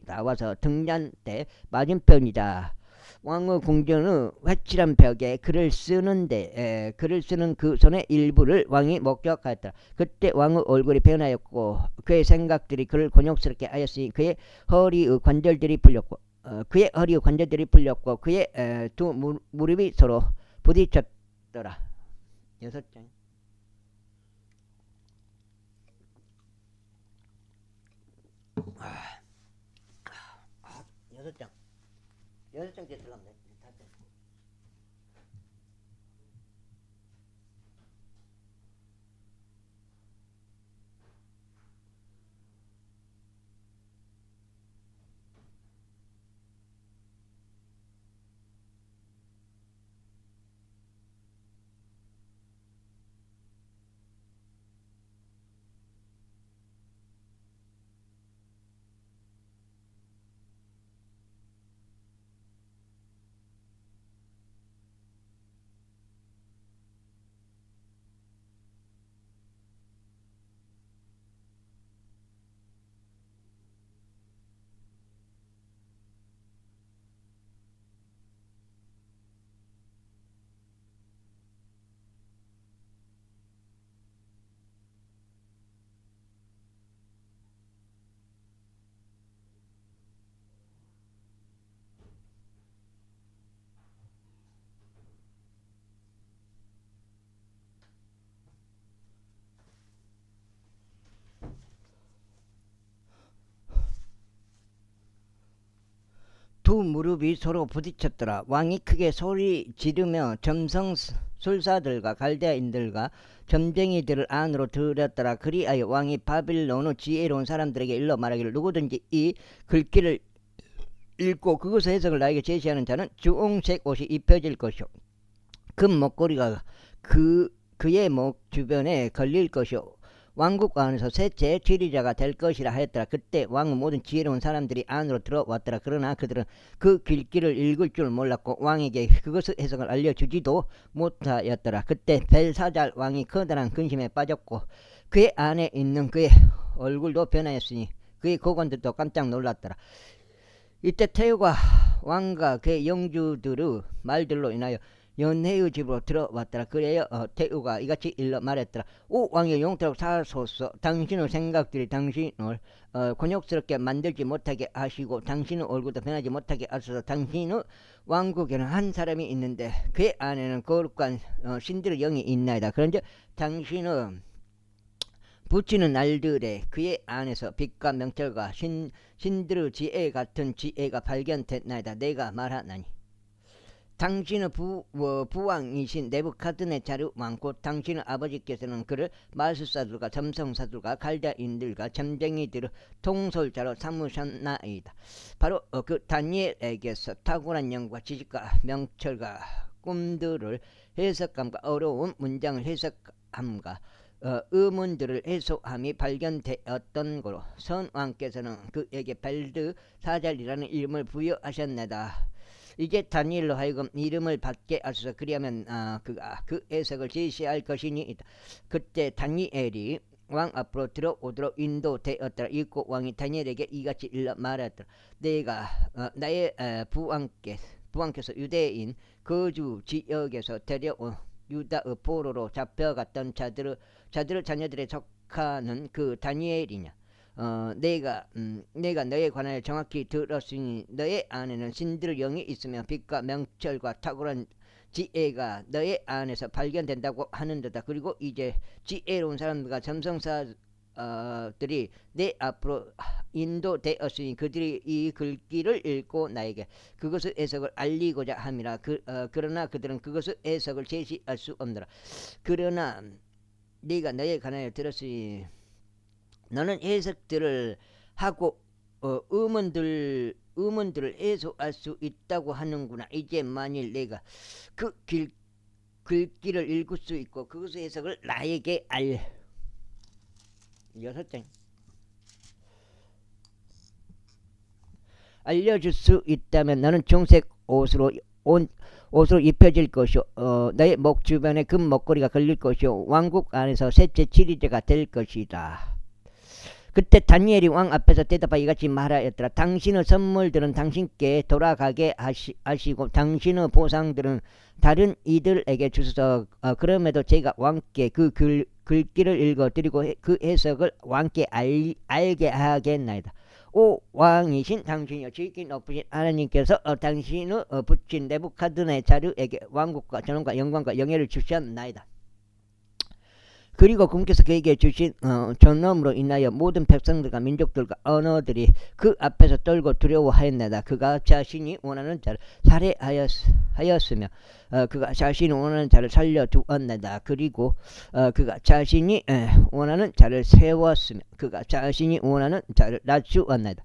나와서 등잔대 맞은편이다. 왕의 궁전의 휘칠한 벽에 글을 쓰는 그 손의 일부를 왕이 목격하였다. 그때 왕의 얼굴이 변하였고 그의 생각들이 그를 곤욕스럽게 하였으니 그의 허리의 관절들이 풀렸고 그의 두 무릎이 서로 부딪혔더라. 6장 6장째 들어갑니다. 두 무릎이 서로 부딪혔더라. 왕이 크게 소리 지르며 점성술사들과 갈대아인들과 점쟁이들을 안으로 들였더라. 그리하여 왕이 바빌론의 지혜로운 사람들에게 일러 말하기를 누구든지 이 글귀를 읽고 그것의 해석을 나에게 제시하는 자는 주홍색 옷이 입혀질 것이요 금 목걸이가 그의 목 주변에 걸릴 것이요 왕국 안에서 셋째 지리자가 될 것이라 하였더라. 그때 왕은 모든 지혜로운 사람들이 안으로 들어왔더라. 그러나 그들은 그 글귀를 읽을 줄 몰랐고 왕에게 그것의 해석을 알려주지도 못하였더라. 그때 벨사잘 왕이 커다란 근심에 빠졌고 그의 안에 있는 그의 얼굴도 변하였으니 그의 고관들도 깜짝 놀랐더라. 이때 태우가 왕과 그의 영주들의 말들로 인하여 연회의 집으로 들어왔더라. 그래야 태우가 이같이 일러 말했더라. 오 왕의 영토록 사소서. 당신의 생각들이 당신을 곤욕스럽게 만들지 못하게 하시고 당신의 얼굴도 변하지 못하게 하소서. 당신의 왕국에는 한 사람이 있는데 그의 안에는 거룩한 신들의 영이 있나이다. 그런즉 당신은 붙이는 날들에 그의 안에서 빛과 명철과 신들의 지혜 같은 지혜가 발견됐나이다. 내가 말하나니 당신의 부왕이신 네부카드네자르 왕 곧 당신의 아버지께서는 그를 마술사들과 점성사들과 갈대인들과 점쟁이들의 통솔자로 삼으셨나이다. 바로 그 다니엘에게서 탁월한 영과 지식과 명철과 꿈들을 해석함과 어려운 문장을 해석함과 의문들을 해소함이 발견되었던 거로 선왕께서는 그에게 벨드사잘이라는 이름을 부여하셨나이다. 이제 다니엘로 하여금 이름을 받게 하소서. 그리하면 그가 그 해석을 제시할 것이니 그때 다니엘이 왕 앞으로 들어오도록 인도되었더라. 이고 왕이 다니엘에게 이같이 일러 말하더라. 내가 나의 부왕께서 유대인 거주 지역에서 데려온 유다의 포로로 잡혀갔던 자들의 자녀들에 속하는 그 다니엘이냐. 내가 너에 관하여 정확히 들었으니 너의 안에는 신들의 영이 있으며 빛과 명철과 탁월한 지혜가 너의 안에서 발견된다고 하는도다. 그리고 이제 지혜로운 사람들과 점성사들이 내 앞으로 인도되었으니 그들이 이 글귀를 읽고 나에게 그것의 해석을 알리고자 함이라. 그러나 그들은 그것의 해석을 제시할 수 없노라. 그러나 네가 너에 관하여 들었으니 너는 해석들을 하고 의문들을 해소할 수 있다고 하는구나. 이제 만일 내가 그 글귀를 읽을 수 있고 그것의 해석을 나에게 6장 알려줄 수 있다면 너는 중색 옷으로 입혀질 것이요 너의 목 주변에 금 목걸이가 걸릴 것이요 왕국 안에서 셋째 치리제가 될 것이다. 그때 다니엘이 왕 앞에서 대답하여 이같이 말하였더라. 당신의 선물들은 당신께 돌아가게 하시고 당신의 보상들은 다른 이들에게 주소서. 그럼에도 제가 왕께 그 글귀를 읽어드리고 그 해석을 왕께 알게 하겠나이다. 오 왕이신 당신이여 지극히 높으신 하나님께서 당신의 붙인 네부카드네자르에게 왕국과 전원과 영광과 영예를 주셨나이다. 그리고 그분께서 그에게 주신 전엄으로 인하여 모든 백성들과 민족들과 언어들이 그 앞에서 떨고 두려워하였나이다. 그가 자신이 원하는 자를 살해하였으며 그가 자신이 원하는 자를 살려두었나이다. 그리고 그가 자신이 원하는 자를 세웠으며 그가 자신이 원하는 자를 낮추었나이다.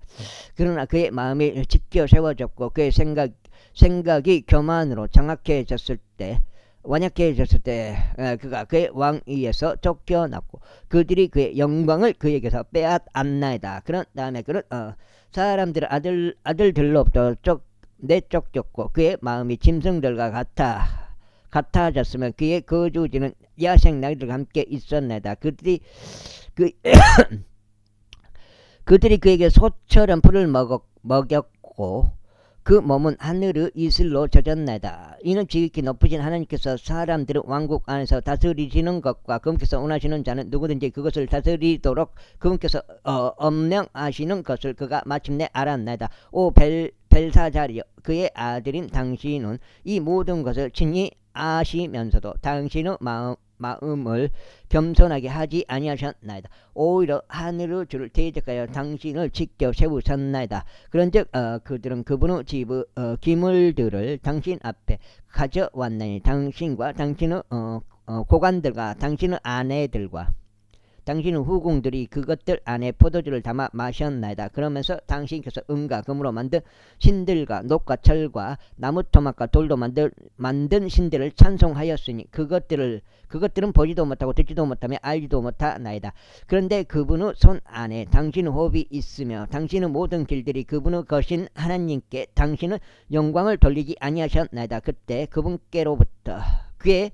그러나 그의 마음이 지켜 세워졌고 그의 생각이 교만으로 완약해졌을 때 그가 그의 왕위에서 쫓겨났고 그들이 그의 영광을 그에게서 빼앗았나이다. 그런 다음에 그는 사람들의 아들들로부터 내쫓겼고 그의 마음이 짐승들과 같아졌으며 그의 거주지는 야생 나귀들과 함께 있었나이다. 그들이 그에게 소처럼 풀을 먹였고 그 몸은 하늘의 이슬로 젖었나이다. 이는 지극히 높으신 하나님께서 사람들의 왕국 안에서 다스리시는 것과 그분께서 원하시는 자는 누구든지 그것을 다스리도록 그분께서 엄명하시는 것을 그가 마침내 알았나이다. 오 벨사자리여 그의 아들인 당신은 이 모든 것을 친히 아시면서도 당신의 마음을 겸손하게 하지 아니하셨나이다. 오히려 하늘의 주를 대적하여 당신을 지켜 세우셨나이다. 그런즉 그들은 그분의 집의 기물들을 당신 앞에 가져왔나니 당신과 당신의 고관들과 당신의 아내들과 당신의 후궁들이 그것들 안에 포도주를 담아 마셨나이다. 그러면서 당신께서 은과 금으로 만든 신들과 녹과 철과 나무 토막과 돌로 만든 신들을 찬송하였으니 그것들은 보지도 못하고 듣지도 못하며 알지도 못하나이다. 그런데 그분의 손 안에 당신의 호흡이 있으며 당신의 모든 길들이 그분의 것인 하나님께 당신의 영광을 돌리지 아니하셨나이다. 그때 그분께로부터 그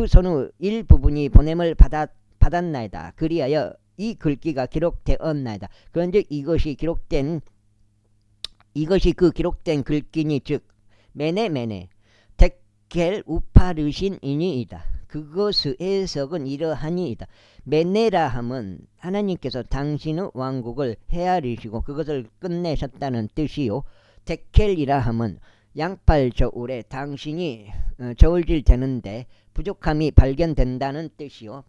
손의 일부분이 보냄을 받았나이다. 그리하여 이 글귀가 기록되었나이다. 그런즉 이것이 그 기록된 글귀니 즉 메네 데켈 우파르신이니이다. 그것의 해석은 이러하니이다. 메네라 함은 하나님께서 당신의 왕국을 헤아리시고 그것을 끝내셨다는 뜻이요. 데켈이라 함은 양팔 저울에 당신이 저울질 되는데 부족함이 발견된다는 뜻이요.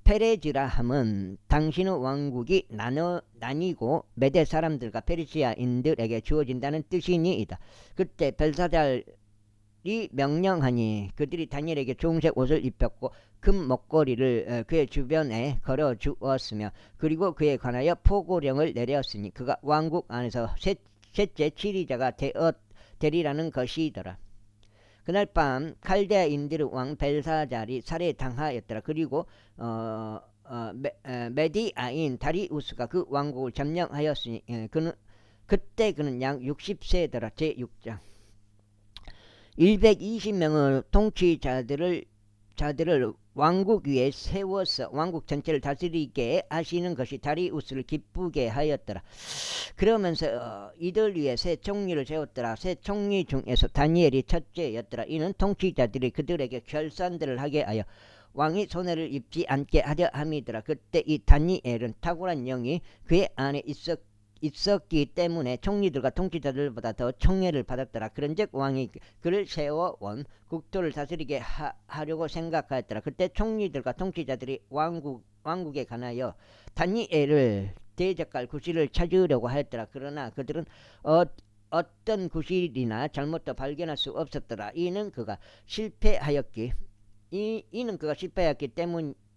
페레즈라 함은 당신의 왕국이 나뉘고 메대 사람들과 페르시아인들에게 주어진다는 뜻이니이다. 그때 벨사잘 명령하니 그들이 다니엘에게 주홍색 옷을 입혔고 금 목걸이를 그의 주변에 걸어 주었으며 그리고 그에 관하여 포고령을 내렸으니 그가 왕국 안에서 셋째 지리자가 되리라는 것이더라. 그날 밤 칼데아인들의 왕 벨사잘이 살해당하였더라. 그리고 메디아인 다리우스가 그 왕국을 점령하였으니 그때 그는 약 60세더라. 제6장 120명의 통치자들을 왕국 위에 세워서 왕국 전체를 다스리게 하시는 것이 다리우스를 기쁘게 하였더라. 그러면서 이들 위에 세 총리를 세웠더라. 세 총리 중에서 다니엘이 첫째였더라. 이는 통치자들이 그들에게 결산들을 하게 하여 왕이 손해를 입지 않게 하려 함이더라. 그때 이 다니엘은 탁월한 영이 그의 안에 있었기 때문에 총리들과 통치자들보다 더 총애를 받았더라. 그런즉 왕이 그를 세워온 국토를 다스리게 하려고 생각하였더라. 그때 총리들과 통치자들이 왕국에 관하여 다니엘을 대적할 구실을 찾으려고 하였더라. 그러나 그들은 어떤 구실이나 잘못도 발견할 수 없었더라. 이는 그가 실패하였기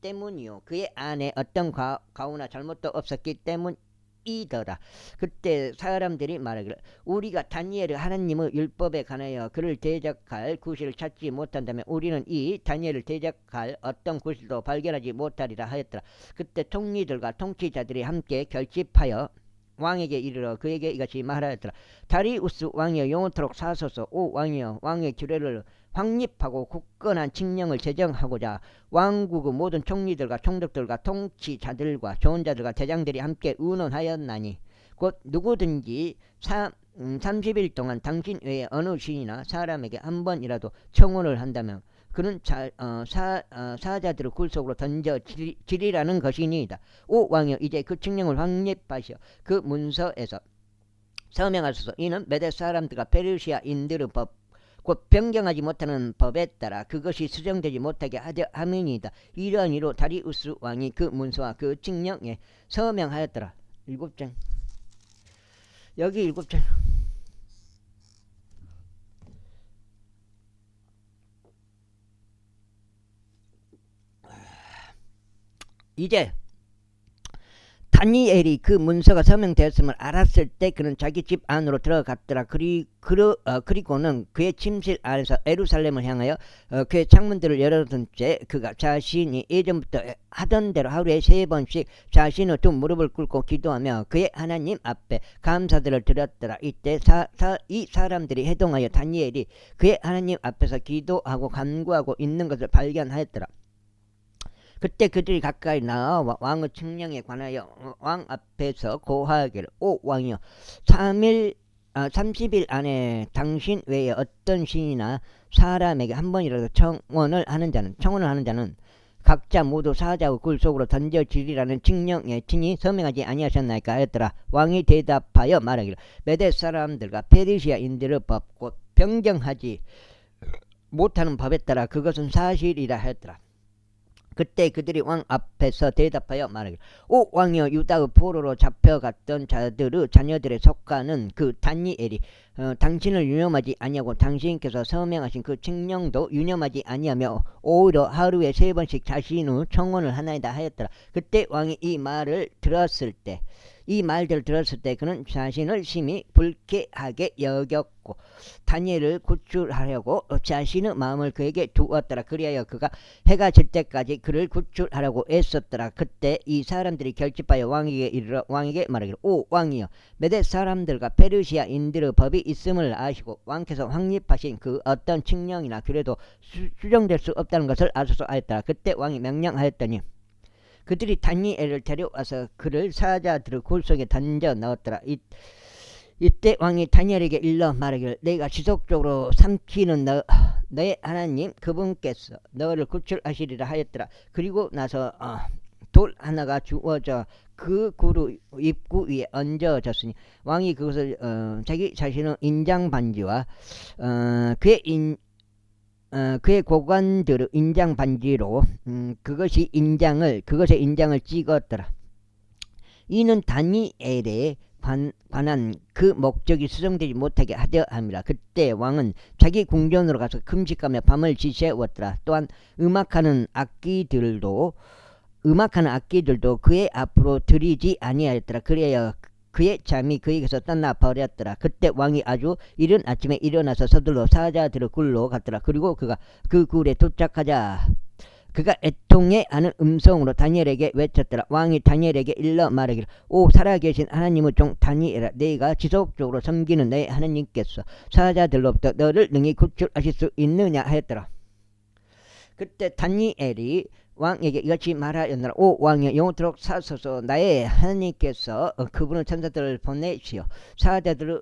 때문이요 그의 안에 어떤 가오나 잘못도 없었기 때문이더라. 그때 사람들이 말하기를 우리가 다니엘의 하나님의 율법에 관하여 그를 대적할 구실을 찾지 못한다면 우리는 이 다니엘을 대적할 어떤 구실도 발견하지 못하리라 하였더라. 그때 총리들과 통치자들이 함께 결집하여 왕에게 이르러 그에게 이같이 말하였더라. 다리우스 왕이여 영원토록 사소서. 오 왕이여 왕의 규례를 확립하고 굳건한 칙령을 제정하고자 왕국의 모든 총리들과 총독들과 통치자들과 조언자들과 대장들이 함께 의논하였나니 곧 누구든지 30일 동안 당신 외에 어느 신이나 사람에게 한 번이라도 청혼을 한다면 그는 사자들을 굴속으로 던져지리라는 것이니이다. 오 왕이여 이제 그 칙령을 확립하시어 그 문서에서 서명하소서. 이는 메대 사람들과 페르시아인들의 법 곧 변경하지 못하는 법에 따라 그것이 수정되지 못하게 하려 함이니이다. 이러한 이로 다리우스 왕이 그 문서와 그 칙령에 서명하였더라. 7장 여기 7장 이제 다니엘이 그 문서가 서명되었음을 알았을 때 그는 자기 집 안으로 들어갔더라. 그리고는 그의 침실 안에서 예루살렘을 향하여 그의 창문들을 열어둔 채 그가 자신이 예전부터 하던 대로 하루에 3번씩 자신의 두 무릎을 꿇고 기도하며 그의 하나님 앞에 감사들을 드렸더라. 이때 이 사람들이 해동하여 다니엘이 그의 하나님 앞에서 기도하고 간구하고 있는 것을 발견하였더라. 그때 그들이 가까이 나와 왕의 칙령에 관하여 왕 앞에서 고하기를 오 왕이여 30일 안에 당신 외에 어떤 신이나 사람에게 한 번이라도 청혼을 하는 자는 각자 모두 사자의 굴속으로 던져지리라는 칙령에 친히 서명하지 아니하셨나이까 하였더라. 왕이 대답하여 말하기를 메대 사람들과 페르시아인들의 법 곧 변경하지 못하는 법에 따라 그것은 사실이라 하였더라. 그때 그들이 왕 앞에서 대답하여 말하기를 오 왕이여 유다의 포로로 잡혀갔던 자들의 자녀들에 속하는 그 다니엘이 당신을 유념하지 아니하고 당신께서 서명하신 그 칙령도 유념하지 아니하며 오히려 하루에 3번씩 자신의 청혼을 하나이다 하였더라. 그때 왕이 이 말들을 들었을 때 그는 자신을 심히 불쾌하게 여겼고 다니엘을 구출하려고 자신의 마음을 그에게 두었더라. 그리하여 그가 해가 질 때까지 그를 구출하려고 애썼더라. 그때 이 사람들이 결집하여 왕에게 이르러 왕에게 말하기를 오 왕이여 메대 사람들과 페르시아인들의 법이 있음을 아시고 왕께서 확립하신 그 어떤 칙령이나 규례도 수정될 수 없다는 것을 아소서 하였더라. 그때 왕이 명령하였더니 그들이 다니엘을 데려와서 그를 사자들의 굴속에 던져 넣었더라. 이때 왕이 다니엘에게 일러 말하기를 내가 지속적으로 삼키는 너의 하나님 그분께서 너를 구출하시리라 하였더라. 그리고 나서 돌 하나가 주어져 그 구루 입구 위에 얹어졌으니 왕이 그것을 자기 자신의 인장 반지와 그의 고관들의 인장 반지로 그것의 인장을 찍었더라. 이는 다니엘의 관한 그 목적이 수정되지 못하게 하려 함이라. 그때 왕은 자기 궁전으로 가서 금식하며 밤을 지새웠더라. 또한 음악하는 악기들도 그의 앞으로 들이지 아니하였더라. 그래야 그의 잠이 그에게서 떠나 버렸더라. 그때 왕이 아주 이른 아침에 일어나서 서둘러 사자들의 굴로 갔더라. 그리고 그가 그 굴에 도착하자 그가 애통해 하는 음성으로 다니엘에게 외쳤더라. 왕이 다니엘에게 일러 말하기를 오 살아계신 하나님의 종 다니엘아, 내가 지속적으로 섬기는 내 하나님께서 사자들로부터 너를 능히 구출하실 수 있느냐 하였더라. 그때 다니엘이 왕에게 이같이 말하였노라. 오 왕이여, 영원토록 사소서. 나의 하나님께서 그분의 천사들을 보내시어 사자들의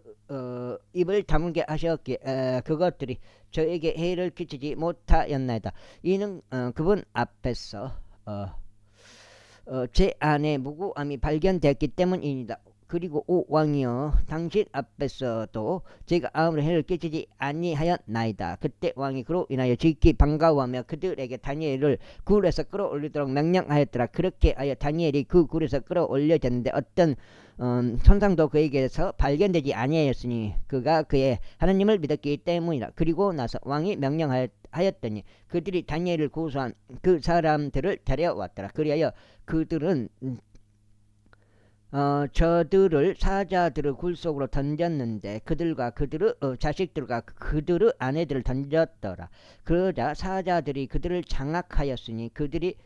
입을 다물게 하셨기에 그것들이 저에게 해를 끼치지 못하였나이다. 이는 그분 앞에서 제 안에 무고함이 발견되었기 때문입니다. 그리고 오 왕이여, 당신 앞에서도 제가 아무런 해를 끼치지 아니하였나이다. 그때 왕이 그로 인하여 지극히 반가워하며 그들에게 다니엘을 굴에서 끌어올리도록 명령하였더라. 그렇게 하여 다니엘이 그 굴에서 끌어올려졌는데 어떤 손상도 그에게서 발견되지 아니하였으니 그가 그의 하나님을 믿었기 때문이라. 그리고 나서 왕이 명령하였더니 그들이 다니엘을 구수한 그 사람들을 데려왔더라. 그리하여 그들은 저들을 사자들의 굴 속으로 던졌는데 그들과 그들의 자식들과 그들의 아내들을 던졌더라. 그러자 사자들이 그들을 장악하였으니 그들이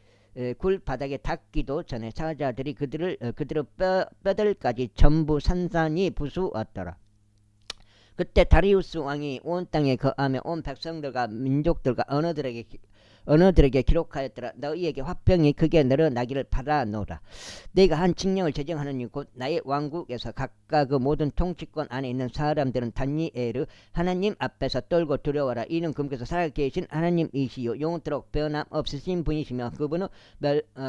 굴 바닥에 닿기도 전에 사자들이 그들의 뼈들까지 전부 산산이 부수었더라. 그때 다리우스 왕이 온 땅에 거하며 온 백성들과 민족들과 언어들에게 기록하였더라. 너희에게 화평이 크게 늘어나기를 바라노라. 내가 한 칙령을 제정하느니 곧 나의 왕국에서 각각의 모든 통치권 안에 있는 사람들은 다니엘의 하나님 앞에서 떨고 두려워라. 이는 그분께서 살아계신 하나님이시요 영원토록 변함없으신 분이시며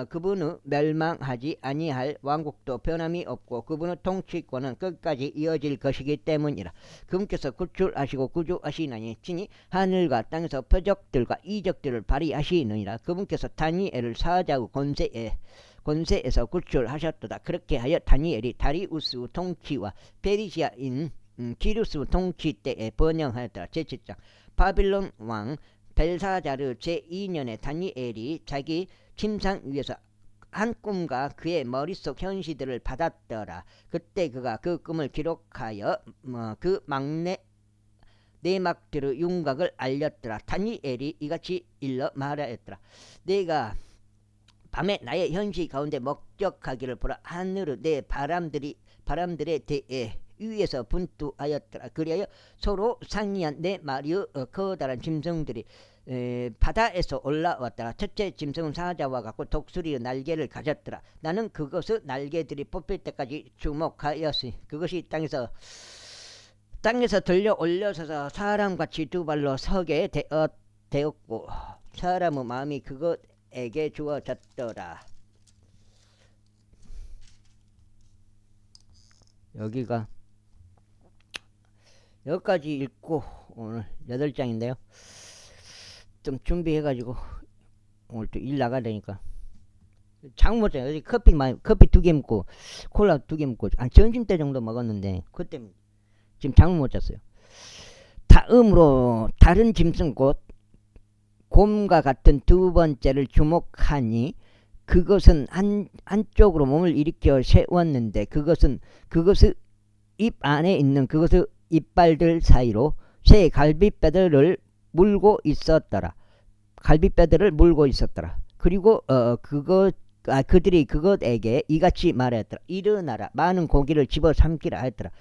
그분은 멸망하지 아니할 왕국도 변함이 없고 그분의 통치권은 끝까지 이어질 것이기 때문이라. 그분께서 구출하시고 구주하시나니 친히 하늘과 땅에서 표적들과 이적들을 발휘하시느니라. 그분께서 다니엘을 사자의 권세에서 구출하셨도다. 그렇게 하여 다니엘이 다리우스 통치와 페르시아인 기루스 통치 때에 번영하였더라. 제7장. 바빌론 왕 벨사자르 제2년에 다니엘이 자기 침상 위에서 한 꿈과 그의 머릿속 현시들을 받았더라. 그때 그가 그 꿈을 기록하여 그 막내 내막들의 윤곽을 알렸더라. 다니엘이 이같이 일러 말하였더라. 내가 밤에 나의 현시 가운데 목격하기를 보라. 하늘의 내 바람들에 대해 위에서 분투하였더라. 그리하여 서로 상이한 네 마리의 커다란 짐승들이 바다에서 올라왔더라. 첫째 짐승은 사자와 같고 독수리의 날개를 가졌더라. 나는 그것의 날개들이 뽑힐 때까지 주목하였으니 그것이 땅에서 들려 올려서서 사람같이 두 발로 서게 되었고 사람의 마음이 그것에게 주어졌더라. 여기까지 읽고 오늘 8장인데요. 좀 준비해가지고 오늘 또 일 나가야 되니까 장 못 자요. 커피 2개 먹고 콜라 2개 먹고 점심때 정도 먹었는데 그때 지금 잠을 못 잤어요. 다음으로 다른 짐승 곧 곰과 같은 두 번째를 주목하니 그것은 한쪽으로 몸을 일으켜 세웠는데 그것의 입 안에 있는 그것의 이빨들 사이로 새 갈비뼈들을 물고 있었더라. 그리고 그들이 그것에게 이같이 말하였더라. 일어나라, 많은 고기를 집어 삼키라 하였더라.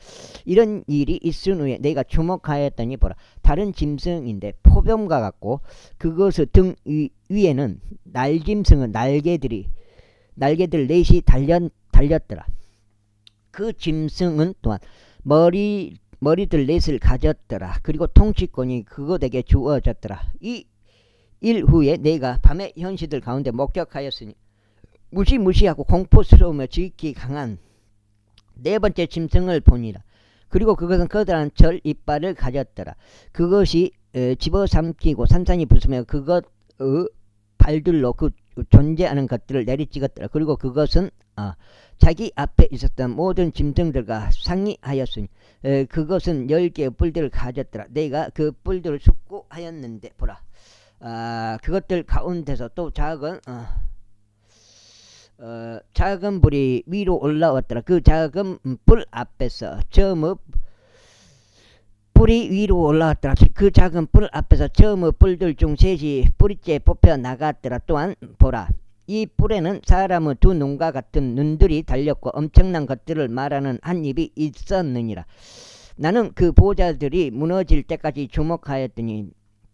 이런 일이 있은 후에 내가 주목하였더니 보라, 다른 짐승인데 포병과 같고 그것의 등 위에는 날짐승의 날개들 넷이 달렸더라. 그 짐승은 또한 머리들 넷을 가졌더라. 그리고 통치권이 그것에게 주어졌더라. 이 일 후에 내가 밤의 현시들 가운데 목격하였으니 무시무시하고 공포스러우며 지극히 강한 네 번째 짐승을 보니라. 그리고 그것은 커다란 철 이빨을 가졌더라. 그것이 집어삼키고 산산이 부수며 그것의 발들로 그 존재하는 것들을 내리찍었더라. 그리고 그것은 자기 앞에 있었던 모든 짐승들과 상의하였으니 그것은 10개의 뿔들을 가졌더라. 내가 그 뿔들을 숙고하였는데 보라, 그것들 가운데서 또 작은 불이 위로 올라왔더라. 그 작은 불 앞에서 불이 위로 올라왔더라. 그 작은 불 앞에서 처음의 뿔들 중 셋이 뿌리째 뽑혀 나갔더라. 또한 보라, 이 뿔에는 사람의 두 눈과 같은 눈들이 달렸고 엄청난 것들을 말하는 한 입이 있었느니라. 나는 그 보좌들이 무너질 때까지 주목하였더니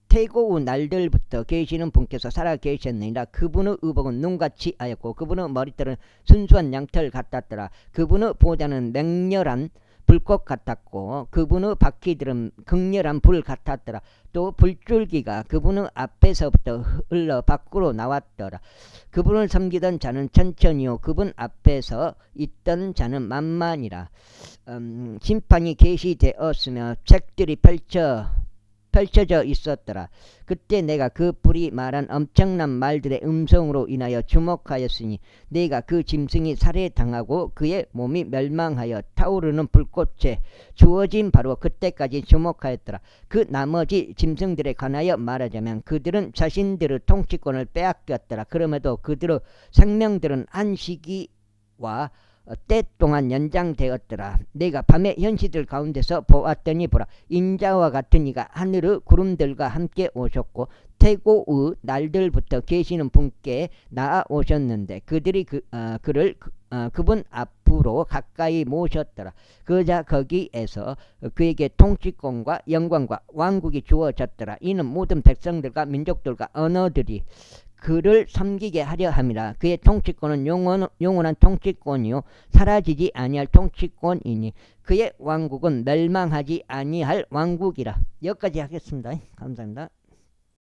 태고의 날들부터 계시는 분께서 살아 계셨느니라. 그분의 의복은 눈같이 하였고 그분의 머리털은 순수한 양털 같았더라. 그분의 보좌는 맹렬한 불꽃 같았고 그분의 바퀴들은 극렬한 불 같았더라. 또 불줄기가 그분의 앞에서부터 흘러 밖으로 나왔더라. 그분을 섬기던 자는 천천히요 그분 앞에서 있던 자는 만만이라. 심판이 계시되었으며 책들이 펼쳐져 있었더라. 그때 내가 그 불이 말한 엄청난 말들의 음성으로 인하여 주목하였으니 내가 그 짐승이 살해당하고 그의 몸이 멸망하여 타오르는 불꽃에 주어진 바로 그때까지 주목하였더라. 그 나머지 짐승들에 관하여 말하자면 그들은 자신들의 통치권을 빼앗겼더라. 그럼에도 그들의 생명들은 한 시기와 때 동안 연장되었더라. 내가 밤의 현시들 가운데서 보았더니 보라, 인자와 같은 이가 하늘의 구름들과 함께 오셨고 태고의 날들부터 계시는 분께 나아오셨는데 그들이 그분 앞으로 가까이 모셨더라. 그자 거기에서 그에게 통치권과 영광과 왕국이 주어졌더라. 이는 모든 백성들과 민족들과 언어들이 그를 섬기게 하려 함이라. 그의 통치권은 영원한 통치권이요 사라지지 아니할 통치권이니 그의 왕국은 멸망하지 아니할 왕국이라. 여기까지 하겠습니다. 감사합니다.